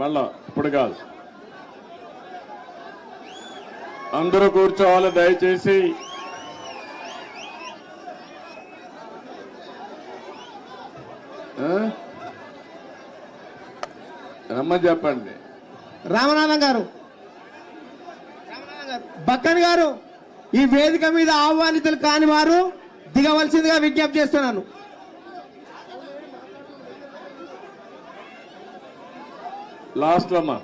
మళ్ళా ఇప్పుడు కాదు. అందరూ కూర్చోవాలి దయచేసి. రమ్మని చెప్పండి. రామనాథం గారు, బక్కన్ గారు, ఈ వేదిక మీద ఆహ్వానితులు కాని వారు దిగవలసిందిగా విజ్ఞప్తి చేస్తున్నాను. లాస్ట్ అమ్మా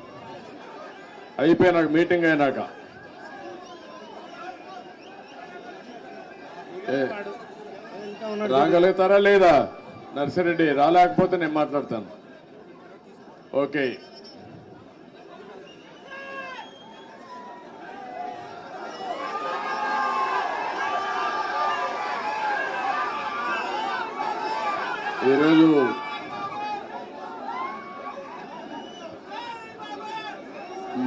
అయిపోయినాక మీటింగ్ అయినాక రాగలుగుతారా లేదా? నర్సిరెడ్డి రాలేకపోతే నేను మాట్లాడతాను. ఓకే, ఈరోజు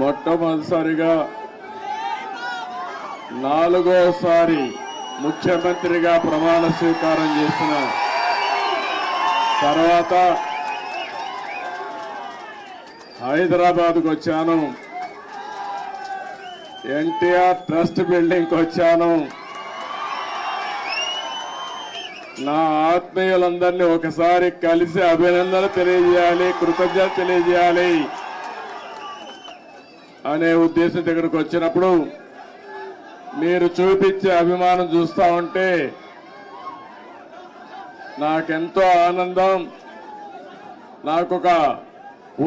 మొట్టమొదటిసారిగా 4వసారి ముఖ్యమంత్రిగా ప్రమాణ స్వీకారం చేసిన తర్వాత హైదరాబాద్కు వచ్చాను. ఎన్టీఆర్ ట్రస్ట్ బిల్డింగ్కి వచ్చాను. నా ఆత్మీయులందరినీ ఒకసారి కలిసి అభినందనలు తెలియజేయాలి, కృతజ్ఞత తెలియజేయాలి అనే ఉద్దేశం దగ్గరకు వచ్చినప్పుడు మీరు చూపించే అభిమానం చూస్తా ఉంటే నాకెంతో ఆనందం, నాకొక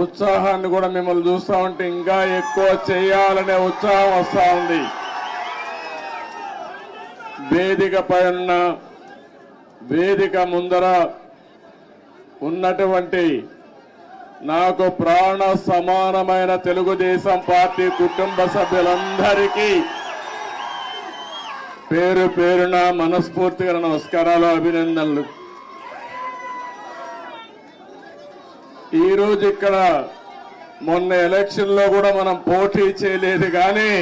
ఉత్సాహాన్ని కూడా మిమ్మల్ని చూస్తా ఉంటే ఇంకా ఎక్కువ చేయాలనే ఉత్సాహం వస్తా ఉంది. వేదిక పైన వేదిక ముందర ఉన్నటువంటి నాకు ప్రాణ సమానమైన తెలుగుదేశం పార్టీ కుటుంబ సభ్యులందరికీ పేరు పేరున మనస్ఫూర్తిగా నమస్కారాలు, అభినందనలు. ఈరోజు ఇక్కడ మొన్న ఎలక్షన్ లో కూడా మనం పోటీ చేయలేదు, కానీ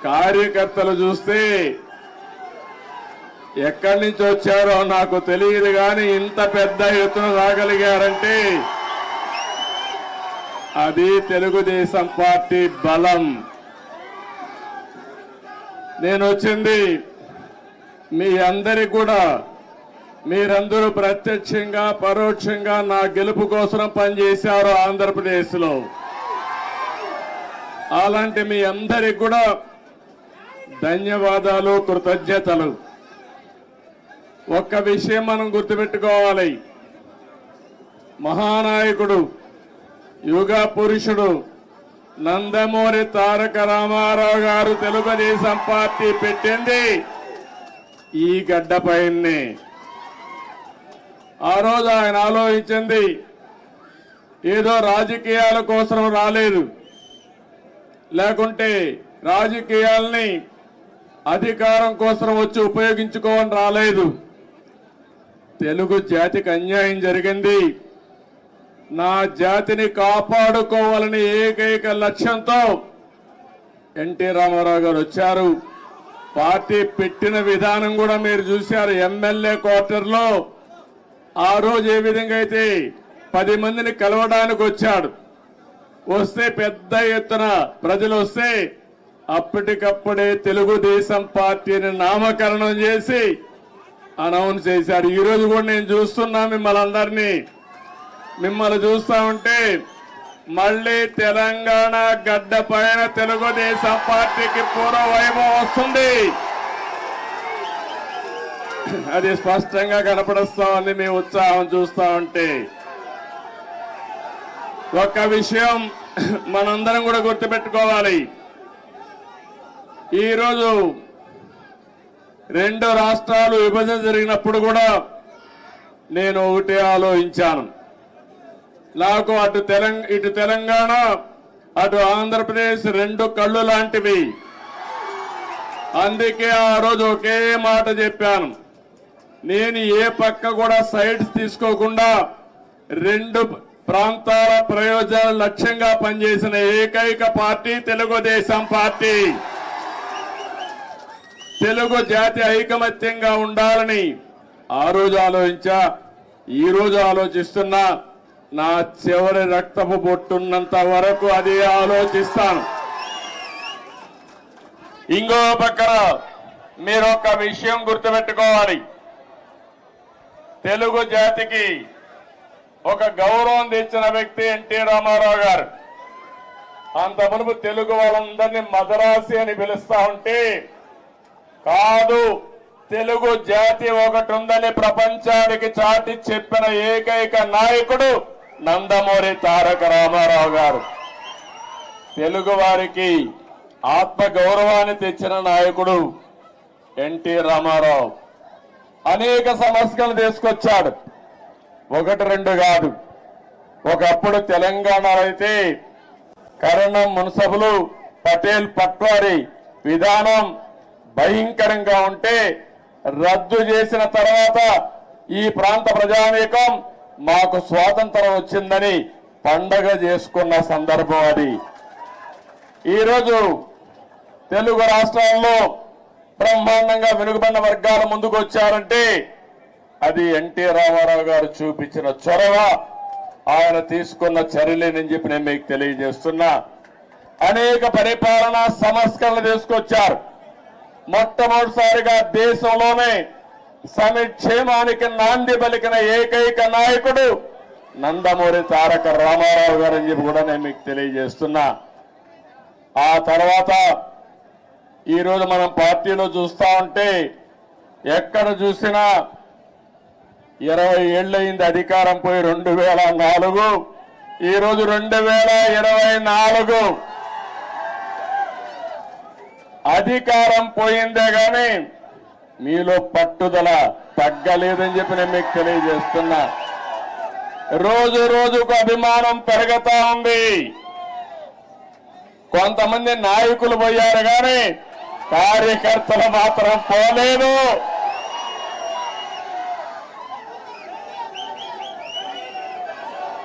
కార్యకర్తలు చూస్తే ఎక్కడి నుంచి వచ్చారో నాకు తెలియదు, కానీ ఇంత పెద్ద ఎత్తున రాగలిగారంటే అది తెలుగుదేశం పార్టీ బలం. నేను వచ్చింది మీ అందరికి కూడా, మీరందరూ ప్రత్యక్షంగా పరోక్షంగా నా గెలుపు కోసం పనిచేశారు ఆంధ్రప్రదేశ్లో. అలాంటి మీ అందరికి కూడా ధన్యవాదాలు, కృతజ్ఞతలు. ఒక్క విషయం మనం గుర్తుపెట్టుకోవాలి, మహానాయకుడు యుగ పురుషుడు నందమూరి తారక రామారావు గారు తెలుగుదేశం పార్టీ పెట్టింది ఈ గడ్డపైనే. ఆ రోజు ఆయన ఆలోచించింది ఏదో రాజకీయాల కోసం రాలేదు, లేకుంటే రాజకీయాల్ని అధికారం కోసం వచ్చి ఉపయోగించుకోవని రాలేదు. తెలుగు జాతికి అన్యాయం జరిగింది, నా జాతిని కాపాడుకోవాలని ఏకైక లక్ష్యంతో ఎన్టీ రామారావు గారు వచ్చారు. పార్టీ పెట్టిన విధానం కూడా మీరు చూశారు. ఎమ్మెల్యే క్వార్టర్లో ఆ రోజు ఏ విధంగా అయితే 10 మందిని కలవడానికి వచ్చాడు, వస్తే పెద్ద ఎత్తున ప్రజలు వస్తే అప్పటికప్పుడే తెలుగుదేశం పార్టీని నామకరణం చేసి అనౌన్స్ చేశారు. ఈ రోజు కూడా నేను చూస్తున్నా మిమ్మల్ని చూస్తా ఉంటే మళ్ళీ తెలంగాణ గడ్డ పైన తెలుగుదేశం పార్టీకి పూర్వ వైభవం వస్తుంది. అది స్పష్టంగా కనపడుస్తా ఉంది మీ ఉత్సాహం చూస్తా ఉంటే. ఒక్క విషయం మనందరం కూడా గుర్తుపెట్టుకోవాలి, ఈరోజు 2 రాష్ట్రాలు విభజన జరిగినప్పుడు కూడా నేను ఒకటే ఆలోచించాను, నాకు ఇటు తెలంగాణ అటు ఆంధ్రప్రదేశ్ 2 కళ్ళు లాంటివి. అందుకే ఆ రోజు ఒకే మాట చెప్పాను, నేను ఏ పక్క కూడా సైడ్స్ తీసుకోకుండా 2 ప్రాంతాల ప్రయోజనాల లక్ష్యంగా పనిచేసిన ఏకైక పార్టీ తెలుగుదేశం పార్టీ. తెలుగు జాతి ఐకమత్యంగా ఉండాలని ఆ రోజు ఆలోచించా, ఈ రోజు ఆలోచిస్తున్నా. నా చివరి రక్తపు బొట్టున్నంత వరకు అది ఆలోచిస్తాను. ఇంకో పక్కన మీరు ఒక విషయం గుర్తుపెట్టుకోవాలి. తెలుగు జాతికి ఒక గౌరవం తెచ్చిన వ్యక్తి ఎన్టీ రామారావు గారు. అంత మునుపు తెలుగు వాళ్ళందరినీ మదరాసి అని పిలుస్తా ఉంటే, కాదు తెలుగు జాతి ఒకటి ఉందని ప్రపంచానికి చాటి చెప్పిన ఏకైక నాయకుడు నందమూరి తారక రామారావు గారు. తెలుగు వారికి ఆత్మ గౌరవాన్ని తెచ్చిన నాయకుడు ఎన్టీ రామారావు. అనేక సమస్యలు తీసుకొచ్చాడు, ఒకటి రెండు కాదు. ఒకప్పుడు తెలంగాణలో అయితే కరణం మున్సబులు పటేల్ పట్వారి విధానం భయంకరంగా ఉంటే రద్దు చేసిన తర్వాత ఈ ప్రాంత ప్రజానీకం మాకు స్వాతంత్రం వచ్చిందని పండగ చేసుకున్న సందర్భం అది. ఈరోజు తెలుగు రాష్ట్రాల్లో బ్రహ్మాండంగా వెనుకబడిన వర్గాల ముందుకు వచ్చారంటే అది ఎన్టీ రామారావు గారు చూపించిన చొరవ, ఆయన తీసుకున్న చర్యలేనని చెప్పి నేను మీకు తెలియజేస్తున్నా. అనేక పరిపాలనా సంస్కరణలు తీసుకొచ్చారు. మొట్టమొదటిసారిగా దేశంలోనే సంక్షేమానికి నాంది పలికిన ఏకైక నాయకుడు నందమూరి తారక రామారావు గారు అని చెప్పి కూడా నేను మీకు తెలియజేస్తున్నా. ఆ తర్వాత ఈరోజు మనం పార్టీలో చూస్తా ఉంటే ఎక్కడ చూసినా 20 ఏళ్ళయింది అధికారం పోయి 2004, ఈరోజు 2024. అధికారం పోయిందే గాని మీలో పట్టుదల తగ్గలేదని చెప్పి నేను మీకు తెలియజేస్తున్నా. రోజు రోజుకు అభిమానం పెరుగుతా ఉంది. కొంతమంది నాయకులు పోయారు కానీ కార్యకర్తలు మాత్రం పోలేదు.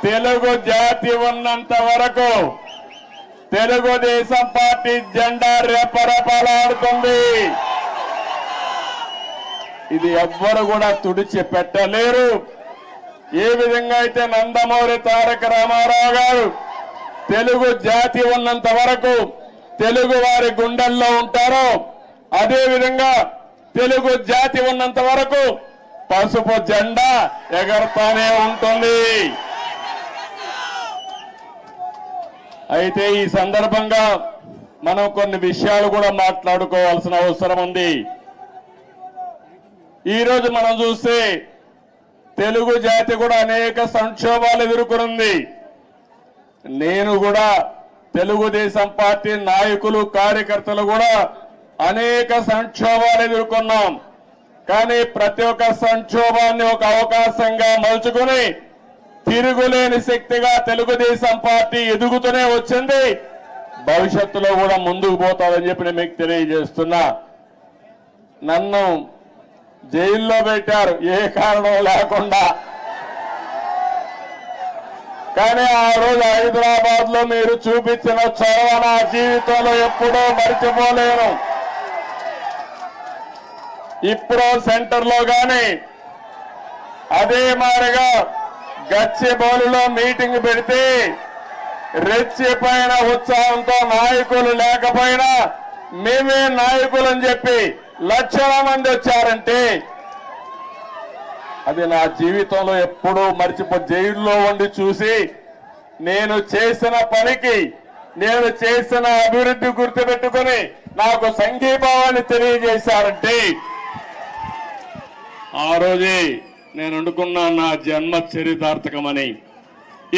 తెలుగు జాతి ఉన్నంత వరకు తెలుగుదేశం పార్టీ జెండా రెపరెపలాడుతుంది. ఇది ఎవ్వరు కూడా తుడిచి పెట్టలేరు. ఏ విధంగా అయితే నందమూరి తారక రామారావు గారు తెలుగు జాతి ఉన్నంత వరకు తెలుగు వారి గుండెల్లో ఉంటారో, అదే విధంగా తెలుగు జాతి ఉన్నంత వరకు పసుపు జెండా ఎగరతానే ఉంటుంది. అయితే ఈ సందర్భంగా మనం కొన్ని విషయాలు కూడా మాట్లాడుకోవాల్సిన అవసరం ఉంది. ఈరోజు మనం చూస్తే తెలుగు జాతి కూడా అనేక సంక్షోభాలు ఎదుర్కొంది. నేను కూడా తెలుగుదేశం పార్టీ నాయకులు కార్యకర్తలు కూడా అనేక సంక్షోభాలు ఎదుర్కొన్నాం. కానీ ప్రతి ఒక్క సంక్షోభాన్ని ఒక అవకాశంగా మలుచుకుని తిరుగులేని శక్తిగా తెలుగుదేశం పార్టీ ఎదుగుతూనే వచ్చింది. భవిష్యత్తులో కూడా ముందుకు పోతాదని చెప్పి నేను మీకు తెలియజేస్తున్నా. నన్ను జైల్లో పెట్టారు ఏ కారణం లేకుండా. కానీ ఆ రోజు హైదరాబాద్ లో మీరు చూపించిన చొరవ నా జీవితంలో ఎప్పుడూ మర్చిపోలేను. ఇప్పుడు సెంటర్ లో గాని అదే మాదిరిగా గచ్చిబౌలిలో మీటింగ్ పెడితే రెచ్చిపోయిన ఉత్సాహంతో నాయకులు లేకపోయినా మేమే నాయకులని చెప్పి లక్షల మంది వచ్చారంటే అది నా జీవితంలో ఎప్పుడూ జైల్లో ఉండి చూసి నేను చేసిన పనికి, నేను చేసిన అభివృద్ధి గుర్తుపెట్టుకుని నాకు సంఘీభావాన్ని తెలియజేశారంటే ఆ రోజే నేను అనుకున్నా నా జన్మ చరితార్థకమని.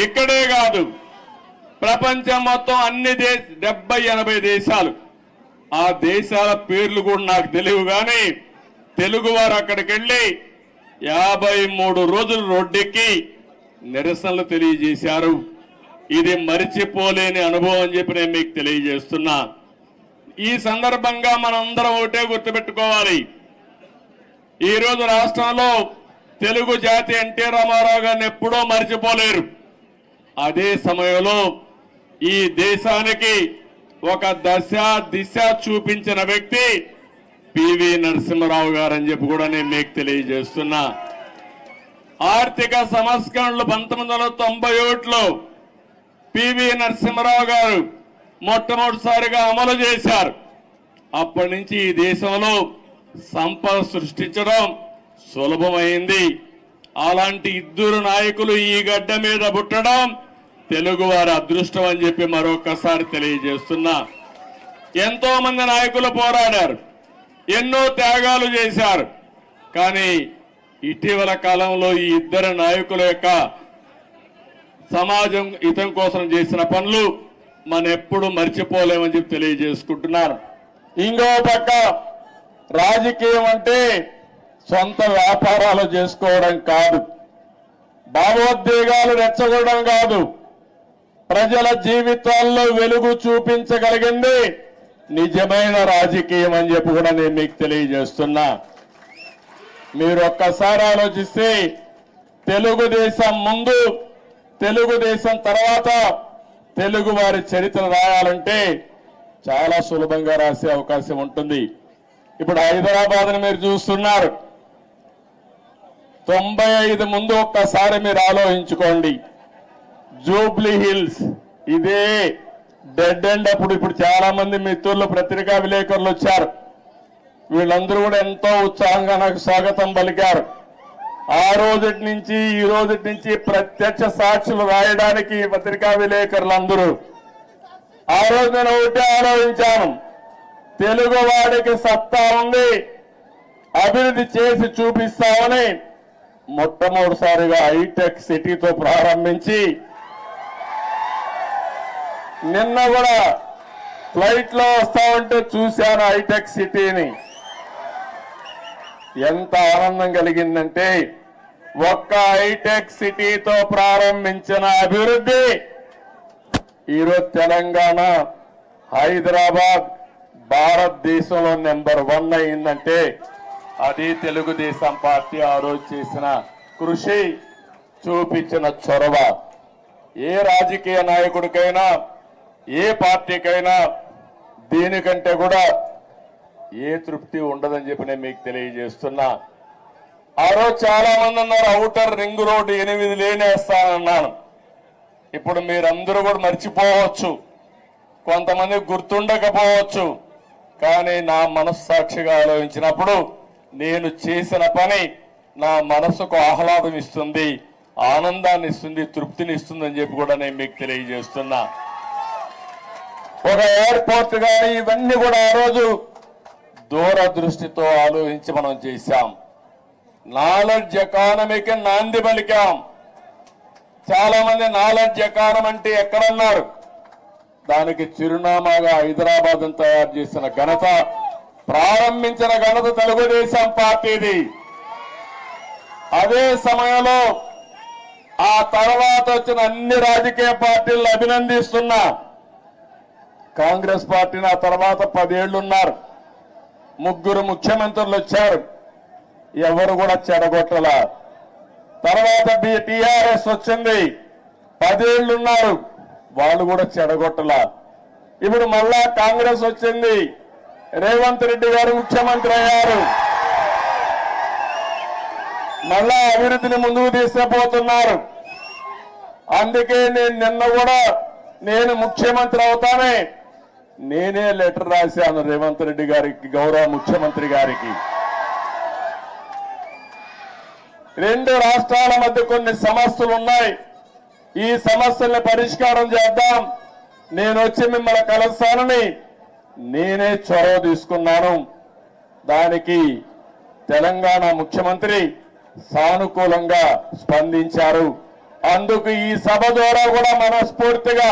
ఇక్కడే కాదు, ప్రపంచం మొత్తం అన్ని 70-80 దేశాలు, ఆ దేశాల పేర్లు కూడా నాకు తెలియవు. కానీ తెలుగు వారు అక్కడికి వెళ్ళి 53 రోజులు రోడ్డెక్కి నిరసనలు తెలియజేశారు. ఇది మరిచిపోలేని అనుభవం అని చెప్పి నేను మీకు తెలియజేస్తున్నా. ఈ సందర్భంగా మనందరం ఒకటే గుర్తుపెట్టుకోవాలి. ఈరోజు రాష్ట్రంలో తెలుగు జాతి ఎన్టీ రామారావు గారిని ఎప్పుడూ మరిచిపోలేరు. అదే సమయంలో ఈ దేశానికి ఒక దిశ చూపించిన వ్యక్తి పివి నరసింహారావు గారు అని చెప్పి కూడా నేను మీకు తెలియజేస్తున్నా. ఆర్థిక సంస్కరణలు 1991లో పివి నరసింహారావు గారు మొట్టమొదటిసారిగా అమలు చేశారు. అప్పటి నుంచి ఈ దేశంలో సంపద సృష్టించడం సులభమైంది. అలాంటి ఇద్దరు నాయకులు ఈ గడ్డ మీద పుట్టడం తెలుగు వారి అదృష్టం అని చెప్పి మరొకసారి తెలియజేస్తున్నా. ఎంతో మంది నాయకులు పోరాడారు, ఎన్నో త్యాగాలు చేశారు. కానీ ఇటీవల కాలంలో ఈ ఇద్దరు నాయకుల యొక్క సమాజం హితం కోసం చేసిన పనులు మనం ఎప్పుడు మర్చిపోలేమని చెప్పి తెలియజేసుకుంటున్నాను. ఇంకో పక్క రాజకీయం అంటే సొంత వ్యాపారాలు చేసుకోవడం కాదు, భావోద్వేగాలు రెచ్చగొట్టడం కాదు, ప్రజల జీవితాల్లో వెలుగు చూపించగలిగింది నిజమైన రాజకీయం అని చెప్పి కూడా నేను మీకు తెలియజేస్తున్నా. మీరు ఒక్కసారి ఆలోచిస్తే తెలుగుదేశం ముందు, తెలుగుదేశం తర్వాత తెలుగు వారి చరిత్ర రాయాలంటే చాలా సులభంగా రాసే అవకాశం ఉంటుంది. ఇప్పుడు హైదరాబాద్ని మీరు చూస్తున్నారు. 95 ముందు ఒక్కసారి మీరు ఆలోచించుకోండి. జూబ్లీ హిల్స్ ఇదే డెడ్ ఎండ్. అప్పుడు ఇప్పుడు చాలా మంది మిత్రులు పత్రికా విలేకరులు వచ్చారు. వీళ్ళందరూ కూడా ఎంతో ఉత్సాహంగా నాకు స్వాగతం పలికారు. ఆ రోజటి నుంచి ఈ రోజటి నుంచి ప్రత్యక్ష సాక్షులు రాయడానికి పత్రికా విలేకరులందరూ. ఆ రోజు నేను ఒకటే ఆలోచించాను, తెలుగు వాడికి సత్తా ఉంది, అభివృద్ధి చేసి చూపిస్తామని మొట్టమొదటిసారిగా హైటెక్ సిటీతో ప్రారంభించి నిన్న కూడా ఫ్లైట్ లో వస్తా ఉంటే చూశాను హైటెక్ సిటీని. ఎంత ఆనందం కలిగిందంటే ఒక్క హైటెక్ సిటీతో ప్రారంభించిన అభివృద్ధి ఈరోజు తెలంగాణ, హైదరాబాద్ భారతదేశంలో నెంబర్ 1 అయిందంటే అది తెలుగుదేశం పార్టీ ఆ రోజు చేసిన కృషి, చూపించిన చొరవ. ఏ రాజకీయ నాయకుడికైనా, ఏ పార్టీకైనా దీనికంటే కూడా ఏ తృప్తి ఉండదని చెప్పి నేను మీకు తెలియజేస్తున్నా. ఆ రోజు చాలా మంది అన్నారు ఔటర్ రింగ్ రోడ్డు 8 లేనేస్తానన్నాను. ఇప్పుడు మీరందరూ కూడా మర్చిపోవచ్చు, కొంతమంది గుర్తుండకపోవచ్చు. కానీ నా మనస్సాక్షిగా ఆలోచించినప్పుడు నేను చేసిన పని నా మనసుకు ఆహ్లాదం ఇస్తుంది, ఆనందాన్ని ఇస్తుంది, తృప్తిని ఇస్తుంది అని చెప్పి కూడా నేను మీకు తెలియజేస్తున్నా. ఒక ఎయిర్పోర్ట్ కానీ ఇవన్నీ కూడా ఆ రోజు దూరదృష్టితో ఆలోచించి మనం చేశాం. నాలెడ్జ్ ఎకానమీకి నాంది పలికాం. చాలా మంది నాలెడ్జ్ ఎకానమీ అంటే ఎక్కడన్నారు, దానికి చిరునామాగా హైదరాబాద్ తయారు చేసిన ఘనత, ప్రారంభించిన ఘనత తెలుగుదేశం పార్టీది. అదే సమయంలో ఆ తర్వాత వచ్చిన అన్ని రాజకీయ పార్టీలను అభినందిస్తున్నా. కాంగ్రెస్ పార్టీని ఆ తర్వాత 10 ఏళ్లున్నారు, 3 ముఖ్యమంత్రులు వచ్చారు, ఎవరు కూడా చెడగొట్టల. తర్వాత టీఆర్ఎస్ వచ్చింది, 10 ఏళ్లున్నారు, వాళ్ళు కూడా చెడగొట్టల. ఇప్పుడు మళ్ళా కాంగ్రెస్ వచ్చింది, రేవంత్ రెడ్డి గారు ముఖ్యమంత్రి అయ్యారు, మళ్ళా అభివృద్ధిని ముందుకు తీసుకుపోతున్నారు. అందుకే నేను నిన్న కూడా నేను ముఖ్యమంత్రి అవుతానే నేనే లెటర్ రాశాను రేవంత్ రెడ్డి గారికి, గౌరవ ముఖ్యమంత్రి గారికి. 2 రాష్ట్రాల మధ్య కొన్ని సమస్యలు ఉన్నాయి, ఈ సమస్యల్ని పరిష్కారం చేద్దాం, నేను వచ్చి మిమ్మల్ని కలుస్తానని నేనే చొరవ తీసుకున్నాను. దానికి తెలంగాణ ముఖ్యమంత్రి సానుకూలంగా స్పందించారు. అందుకు ఈ సభ ద్వారా కూడా మనస్ఫూర్తిగా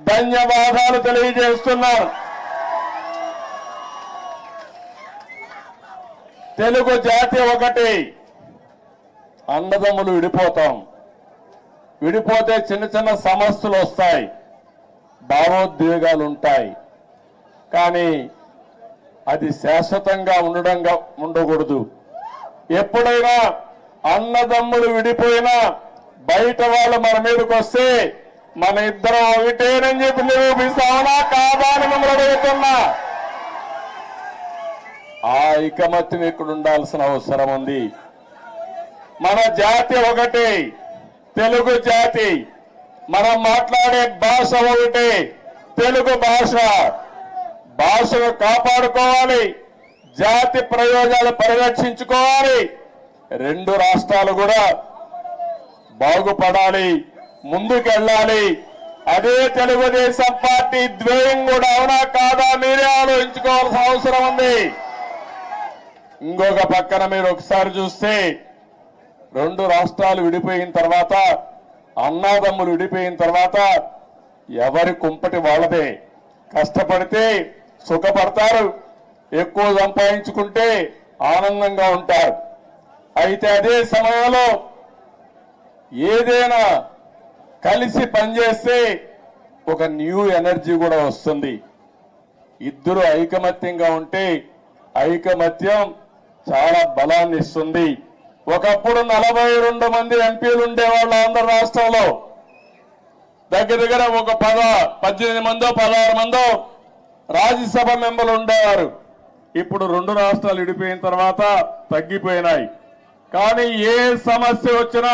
ధన్యవాదాలు తెలియజేస్తున్నాను. తెలుగు జాతి ఒకటి, అన్నదమ్ములు విడిపోతాం, విడిపోతే చిన్న చిన్న సమస్యలు వస్తాయి, భావోద్వేగాలు ఉంటాయి. కానీ అది శాశ్వతంగా ఉండకూడదు. ఎప్పుడైనా అన్నదమ్ములు విడిపోయినా బయట వాళ్ళు మన మీదకి వస్తే మన ఇద్దరం ఒకటేనని చెప్పి నిరూపిస్తామనా కాదా అని మిమ్మల్ని అడుగుతున్నా. ఆ ఐకమత్యం ఇక్కడ ఉండాల్సిన అవసరం ఉంది. మన జాతి ఒకటి, తెలుగు జాతి. మనం మాట్లాడే భాష ఒకటి, తెలుగు భాష. భాషను కాపాడుకోవాలి, జాతి ప్రయోజనాలు పరిరక్షించుకోవాలి. రెండు రాష్ట్రాలు కూడా బాగుపడాలి, ముందుకెళ్ళాలి. అదే తెలుగుదేశం పార్టీ ధ్యేయం కూడా. అవునా కాదా మీరే ఆలోచించుకోవాల్సిన అవసరం ఉంది. ఇంకొక పక్కన మీరు ఒకసారి చూస్తే రెండు రాష్ట్రాలు విడిపోయిన తర్వాత, అన్నాదమ్ములు విడిపోయిన తర్వాత ఎవరి కుంపటి వాళ్ళదే. కష్టపడితే సుఖపడతారు, ఎక్కువ సంపాదించుకుంటే ఆనందంగా ఉంటారు. అయితే అదే సమయంలో ఏదైనా కలిసి పనిచేస్తే ఒక న్యూ ఎనర్జీ కూడా వస్తుంది. ఇద్దరు ఐకమత్యంగా ఉంటే ఐకమత్యం చాలా బలాన్ని ఇస్తుంది. ఒకప్పుడు 42 మంది ఎంపీలు ఉండేవాళ్ళు ఆంధ్ర రాష్ట్రంలో. దగ్గర ఒక 18 మందో 16 మందో రాజ్యసభ మెంబర్లు ఉండేవారు. ఇప్పుడు రెండు రాష్ట్రాలు విడిపోయిన తర్వాత తగ్గిపోయినాయి. కానీ ఏ సమస్య వచ్చినా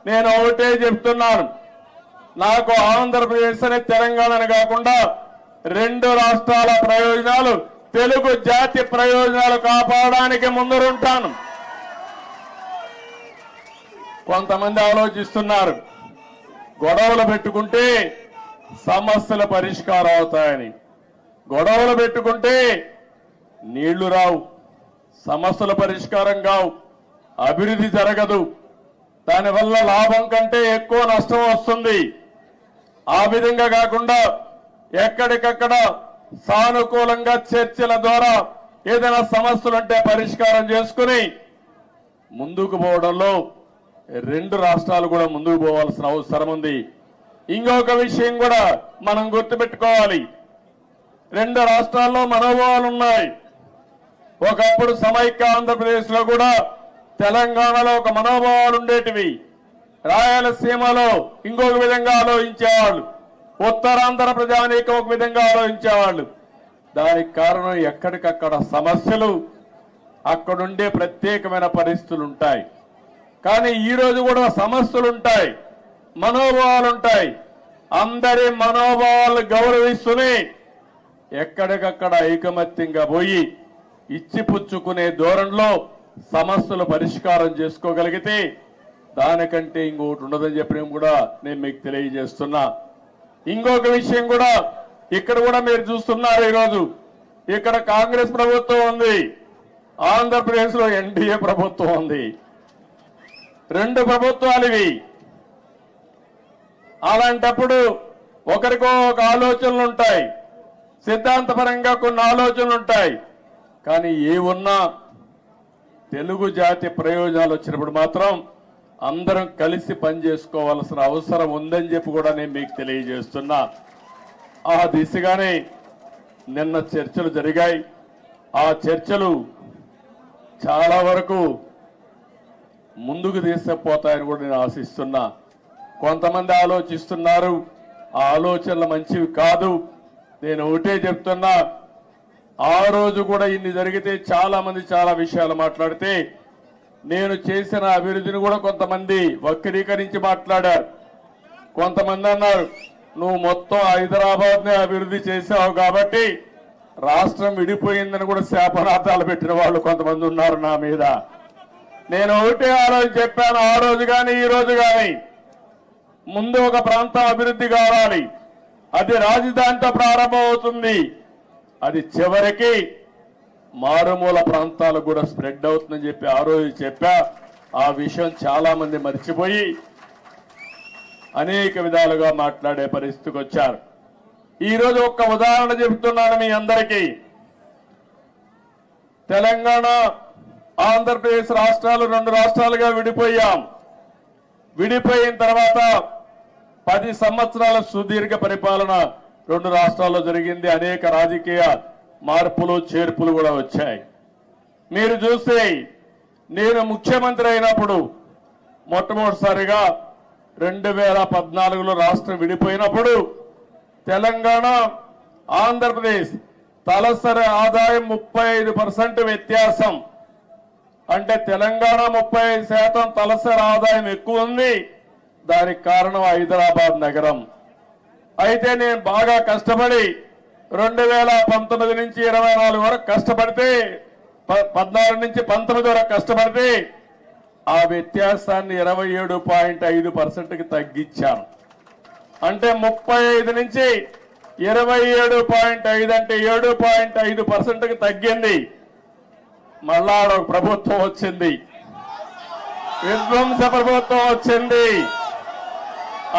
నేను ఒకటే చెప్తున్నాను, నాకు ఆంధ్రప్రదేశ్ అని తెలంగాణ కాకుండా రెండు రాష్ట్రాల ప్రయోజనాలు, తెలుగు జాతి ప్రయోజనాలు కాపాడడానికి ముందరుంటాను. కొంతమంది ఆలోచిస్తున్నారు గొడవలు పెట్టుకుంటే సమస్యల పరిష్కారం అవుతాయని. గొడవలు పెట్టుకుంటే నీళ్లు రావు, సమస్యల పరిష్కారం కావు, అభివృద్ధి జరగదు. దానివల్ల లాభం కంటే ఎక్కువ నష్టం వస్తుంది. ఆ విధంగా కాకుండా ఎక్కడికక్కడ సానుకూలంగా చర్చల ద్వారా ఏదైనా సమస్యలుంటే పరిష్కారం చేసుకుని ముందుకు పోవడంలో రెండు రాష్ట్రాలు కూడా ముందుకు పోవాల్సిన అవసరం ఉంది. ఇంకొక విషయం కూడా మనం గుర్తుపెట్టుకోవాలి, రెండు రాష్ట్రాల్లో మనోభావాలు ఉన్నాయి. ఒకప్పుడు సమైక్య ఆంధ్రప్రదేశ్ లో కూడా తెలంగాణలో ఒక మనోభావాలు ఉండేటివి, రాయలసీమలో ఇంకొక విధంగా ఆలోచించేవాళ్ళు, ఉత్తరాంధ్ర ప్రజానీకం ఒక విధంగా ఆలోచించేవాళ్ళు. దానికి కారణం ఎక్కడికక్కడ సమస్యలు, అక్కడుండే ప్రత్యేకమైన పరిస్థితులు ఉంటాయి. కానీ ఈ రోజు కూడా సమస్యలు ఉంటాయి, మనోభావాలు ఉంటాయి. అందరి మనోభావాలు గౌరవిస్తూనే ఎక్కడికక్కడ ఐకమత్యంగా పోయి ఇచ్చిపుచ్చుకునే ధోరణిలో సమస్యలు పరిష్కారం చేసుకోగలిగితే దానికంటే ఇంకొకటి ఉండదని చెప్పి కూడా నేను మీకు తెలియజేస్తున్నా. ఇంకొక విషయం కూడా ఇక్కడ కూడా మీరు చూస్తున్నారు, ఈరోజు ఇక్కడ కాంగ్రెస్ ప్రభుత్వం ఉంది, ఆంధ్రప్రదేశ్ లో ఎన్డీఏ ప్రభుత్వం ఉంది. రెండు ప్రభుత్వాలు ఇవి. అలాంటప్పుడు ఒకరికో ఒక ఆలోచనలు ఉంటాయి, సిద్ధాంతపరంగా కొన్ని ఆలోచనలు ఉంటాయి. కానీ ఏ ఉన్నా తెలుగు జాతి ప్రయోజనాలు వచ్చినప్పుడు మాత్రం అందరం కలిసి పనిచేసుకోవాల్సిన అవసరం ఉందని చెప్పి కూడా నేను మీకు తెలియజేస్తున్నా. ఆ దిశగానే నిన్న చర్చలు జరిగాయి. ఆ చర్చలు చాలా వరకు ముందుకు తీసుకుపోతాయని కూడా నేను ఆశిస్తున్నా. కొంతమంది ఆలోచిస్తున్నారు, ఆ ఆలోచనలు మంచివి కాదు. నేను ఒకటే చెప్తున్నా, ఆ రోజు కూడా ఇన్ని జరిగితే చాలా మంది చాలా విషయాలు మాట్లాడితే నేను చేసిన అభివృద్ధిని కూడా కొంతమంది వక్రీకరించి మాట్లాడారు. కొంతమంది అన్నారు నువ్వు మొత్తం హైదరాబాద్ నే అభివృద్ధి చేశావు కాబట్టి రాష్ట్రం విడిపోయిందని కూడా శాపనార్థాలు పెట్టిన వాళ్ళు కొంతమంది ఉన్నారు నా మీద. నేను ఒకటే ఆ రోజు చెప్పాను, ఆ రోజు కానీ ఈ రోజు కానీ ముందు ఒక ప్రాంతం అభివృద్ధి కావాలి, అది రాజధానితో ప్రారంభమవుతుంది, అది చివరికి మారుమూల ప్రాంతాలకు కూడా స్ప్రెడ్ అవుతుందని చెప్పి ఆ రోజు చెప్పా. ఆ విషయం చాలా మంది మర్చిపోయి అనేక విధాలుగా మాట్లాడే పరిస్థితికి వచ్చారు. ఈ రోజు ఒక్క ఉదాహరణ చెబుతున్నాను మీ అందరికీ. తెలంగాణ ఆంధ్రప్రదేశ్ రాష్ట్రాలు రెండు రాష్ట్రాలుగా విడిపోయాం. విడిపోయిన తర్వాత 10 సంవత్సరాల సుదీర్ఘ పరిపాలన రెండు రాష్ట్రాల్లో జరిగింది. అనేక రాజకీయ మార్పులు చేర్పులు కూడా వచ్చాయి. మీరు చూస్తే నేను ముఖ్యమంత్రి అయినప్పుడు మొట్టమొదటిసారిగా 2014లో రాష్ట్రం విడిపోయినప్పుడు తెలంగాణ ఆంధ్రప్రదేశ్ తలసరి ఆదాయం 35% వ్యత్యాసం. అంటే తెలంగాణ 35% తలసరి ఆదాయం ఎక్కువ ఉంది. దానికి కారణం హైదరాబాద్ నగరం. అయితే నేను బాగా కష్టపడి 2019 నుంచి 24 వరకు కష్టపడితే 14 నుంచి 19 వరకు కష్టపడితే ఆ వ్యత్యాసాన్ని 27.5%కి తగ్గించాను. అంటే 35 నుంచి 27.5 అంటే 7.5%కి తగ్గింది. మళ్ళా ఒక ప్రభుత్వం వచ్చింది, విధ్వంస ప్రభుత్వం వచ్చింది.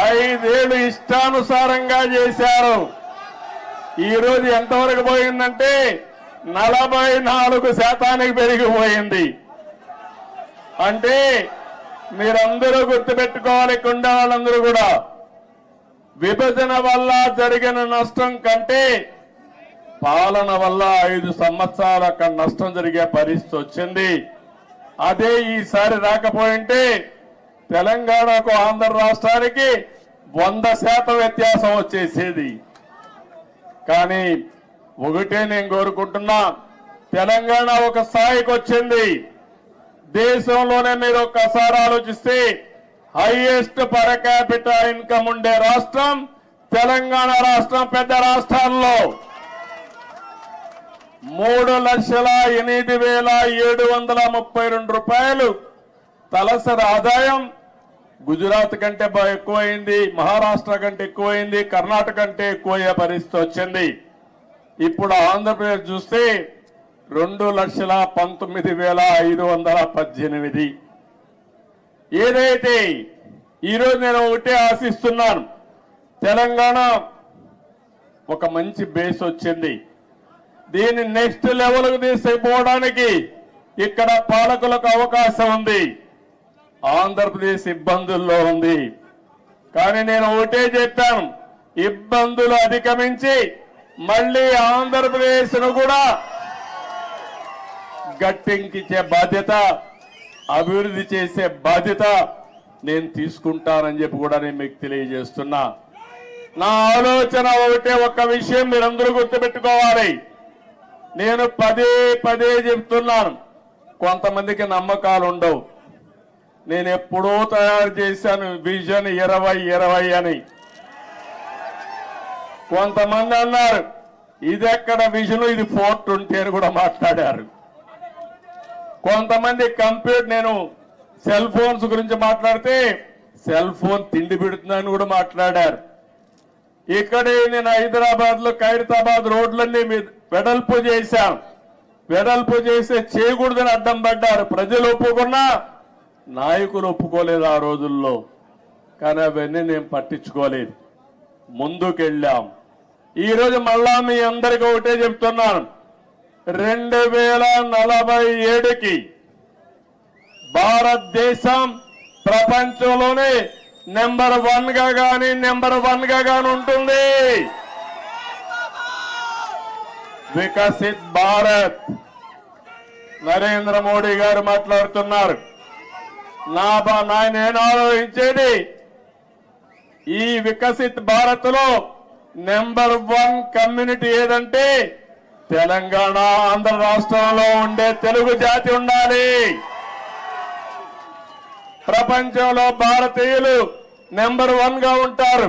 5 ఏళ్లు ఇష్టానుసారంగా చేశారు. ఈ రోజు ఎంతవరకు పోయిందంటే 44% పెరిగిపోయింది. అంటే మీరందరూ గుర్తుపెట్టుకోవాలి, కుండ వాళ్ళందరూ కూడా, విభజన వల్ల జరిగిన నష్టం కంటే పాలన వల్ల 5 సంవత్సరాలు అక్కడ నష్టం జరిగే పరిస్థితి వచ్చింది. అదే ఈసారి రాకపోయింటే తెలంగాణకు ఆంధ్ర రాష్ట్రానికి 100% వ్యత్యాసం వచ్చేసేది. కానీ ఒకటే నేను కోరుకుంటున్నా, తెలంగాణ ఒక స్థాయికి వచ్చింది. దేశంలోనే మీరు ఒక్కసారి ఆలోచిస్తే హైయెస్ట్ పర్ క్యాపిటల్ ఇన్కమ్ ఉండే రాష్ట్రం తెలంగాణ రాష్ట్రం. పెద్ద రాష్ట్రాల్లో 3,08,732 రూపాయలు తలసరి ఆదాయం గుజరాత్ కంటే ఎక్కువైంది, మహారాష్ట్ర కంటే ఎక్కువైంది, కర్ణాటక కంటే ఎక్కువయ్యే పరిస్థితి వచ్చింది. ఇప్పుడు ఆంధ్రప్రదేశ్ చూస్తే 2,19,518. ఏదైతే ఈరోజు నేను ఒకటే ఆశిస్తున్నాను, తెలంగాణ ఒక మంచి బేస్ వచ్చింది. దీన్ని నెక్స్ట్ లెవెల్కు తీసుకుపోవడానికి ఇక్కడ పాలకులకు అవకాశం ఉంది. ఆంధ్రప్రదేశ్ ఇబ్బందుల్లో ఉంది. కానీ నేను ఒకటే చెప్పాను, ఇబ్బందులు అధిగమించి మళ్ళీ ఆంధ్రప్రదేశ్ ను కూడా గట్టెక్కించే బాధ్యత, అభివృద్ధి చేసే బాధ్యత నేను తీసుకుంటానని చెప్పి కూడా నేను మీకు తెలియజేస్తున్నా. నా ఆలోచన ఒకటే, ఒక్క విషయం మీరందరూ గుర్తుపెట్టుకోవాలి. నేను పదే చెప్తున్నాను, కొంతమందికి నమ్మకాలు ఉండవు. నేను ఎప్పుడో తయారు చేశాను విజన్ 2020 అని. కొంతమంది అన్నారు ఇది ఎక్కడ విజన్, ఇది 420 అని కూడా మాట్లాడారు. కొంతమంది నేను సెల్ ఫోన్స్ గురించి మాట్లాడితే సెల్ ఫోన్ తిండి పెడుతుందని కూడా మాట్లాడారు. ఇక్కడే నేను హైదరాబాద్ లో ఖైరతాబాద్ రోడ్లన్నీ వెడల్పు చేశాం. వెడల్పు చేస్తే చేయకూడదని అడ్డం పడ్డారు. ప్రజలు ఒప్పుకున్నా, నాయకులు ఒప్పుకోలేదు ఆ రోజుల్లో. కానీ అవన్నీ నేను పట్టించుకోలేదు, ముందుకెళ్ళాం. ఈ రోజు మళ్ళా మీ అందరికీ ఒకటే చెప్తున్నాను, 2047కి భారతదేశం ప్రపంచంలోనే నెంబర్ 1 గా గాని ఉంటుంది. వికసిత్ భారత్. నరేంద్ర మోడీ గారు మాట్లాడుతున్నారు. నేను ఆలోచించేది, ఈ వికసిత్ భారత్ లో నెంబర్ 1 కమ్యూనిటీ ఏదంటే తెలంగాణ, ఆంధ్ర రాష్ట్రంలో ఉండే తెలుగు జాతి ఉండాలి. ప్రపంచంలో భారతీయులు నెంబర్ 1 గా ఉంటారు.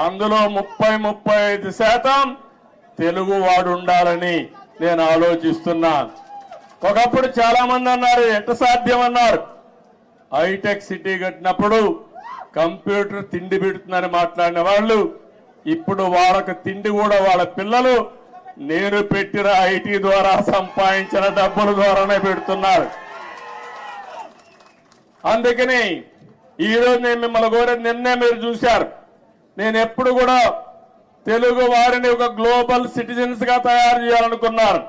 అందులో 35% తెలుగు వాడు ఉండాలని నేను ఆలోచిస్తున్నా. ఒకప్పుడు చాలా మంది అన్నారు ఎట్ట సాధ్యం అన్నారు. హైటెక్ సిటీ కట్టినప్పుడు కంప్యూటర్ తిండి పెడుతుందని మాట్లాడిన వాళ్ళు ఇప్పుడు వాళ్ళకి తిండి కూడా వాళ్ళ పిల్లలు నేను పెట్టిన ఐటీ ద్వారా సంపాదించిన డబ్బుల ద్వారానే పెడుతున్నారు. అందుకని ఈరోజు నేను మిమ్మల్ని కోరేది, నిన్నే మీరు చూశారు, నేను ఎప్పుడు కూడా తెలుగు వారిని ఒక గ్లోబల్ సిటిజన్స్ గా తయారు చేయాలనుకున్నాను.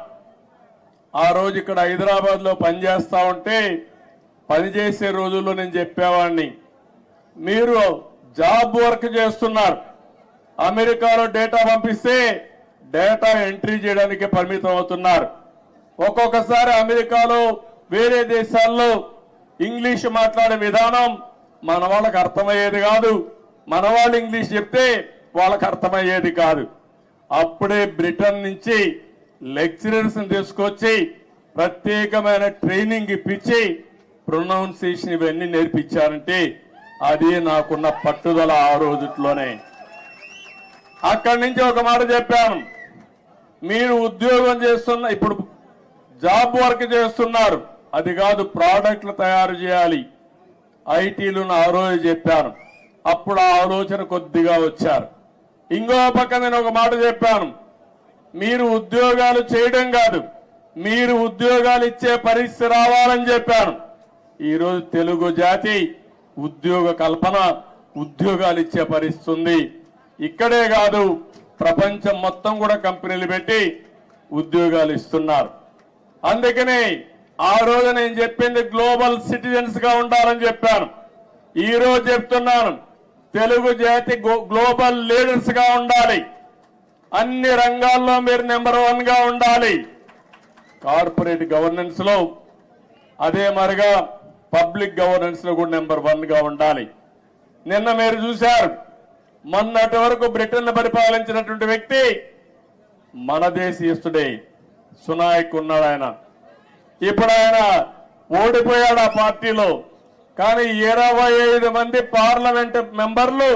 ఆ రోజు ఇక్కడ హైదరాబాద్ లో పనిచేస్తా ఉంటే, పనిచేసే రోజుల్లో నేను చెప్పేవాడిని, మీరు జాబ్ వర్క్ చేస్తున్నారు, అమెరికాలో డేటా పంపిస్తే డేటా ఎంట్రీ చేయడానికి పరిమితం అవుతున్నారు. ఒక్కొక్కసారి అమెరికాలో వేరే దేశాల్లో ఇంగ్లీష్ మాట్లాడే విధానం మన వాళ్ళకి అర్థమయ్యేది కాదు. మన వాళ్ళు ఇంగ్లీష్ చెప్తే వాళ్ళకి అర్థమయ్యేది కాదు. అప్పుడే బ్రిటన్ నుంచి లెక్చరర్స్ తీసుకొచ్చి ప్రత్యేకమైన ట్రైనింగ్ ఇప్పించి ప్రొనౌన్సియేషన్ ఇవన్నీ నేర్పించారంటే అది నాకున్న పట్టుదల ఆ రోజుట్లోనే. అక్కడి నుంచి ఒక మాట చెప్పాను, మీరు ఉద్యోగం చేస్తున్న ఇప్పుడు జాబ్ వర్క్ చేస్తున్నారు, అది కాదు ప్రోడక్ట్లు తయారు చేయాలి, ఐటీలు ఆ రోజు చెప్పాను. అప్పుడు ఆ ఆలోచన కొద్దిగా వచ్చారు. ఇంకో పక్క నేను ఒక మాట చెప్పాను, మీరు ఉద్యోగాలు చేయడం కాదు, మీరు ఉద్యోగాలు ఇచ్చే పరిస్థితి రావాలని చెప్పాను. ఈరోజు తెలుగు జాతి ఉద్యోగ కల్పన, ఉద్యోగాలు ఇచ్చే పరిస్థితి ఉంది. ఇక్కడే కాదు, ప్రపంచం మొత్తం కూడా కంపెనీలు పెట్టి ఉద్యోగాలు ఇస్తున్నారు. అందుకని ఆ రోజు నేను చెప్పింది గ్లోబల్ సిటిజన్స్ గా ఉండాలని చెప్పాను. ఈ రోజు చెప్తున్నాను, తెలుగు జాతి గ్లోబల్ లీడర్స్ గా ఉండాలి. అన్ని రంగాల్లో మీరు నెంబర్ 1 గా ఉండాలి. కార్పొరేట్ గవర్నెన్స్ లో అదే మరిగా పబ్లిక్ గవర్నెన్స్ లో కూడా నెంబర్ 1 గా ఉండాలి. నిన్న మీరు చూశారు, మొన్నటి వరకు బ్రిటన్ పరిపాలించినటువంటి వ్యక్తి మన దేశీయుడే, సునాయక్ ఉన్నాడు. ఆయన ఇప్పుడు ఆయన ఓడిపోయాడు ఆ పార్టీలో. కానీ 25 మంది పార్లమెంట్ మెంబర్లు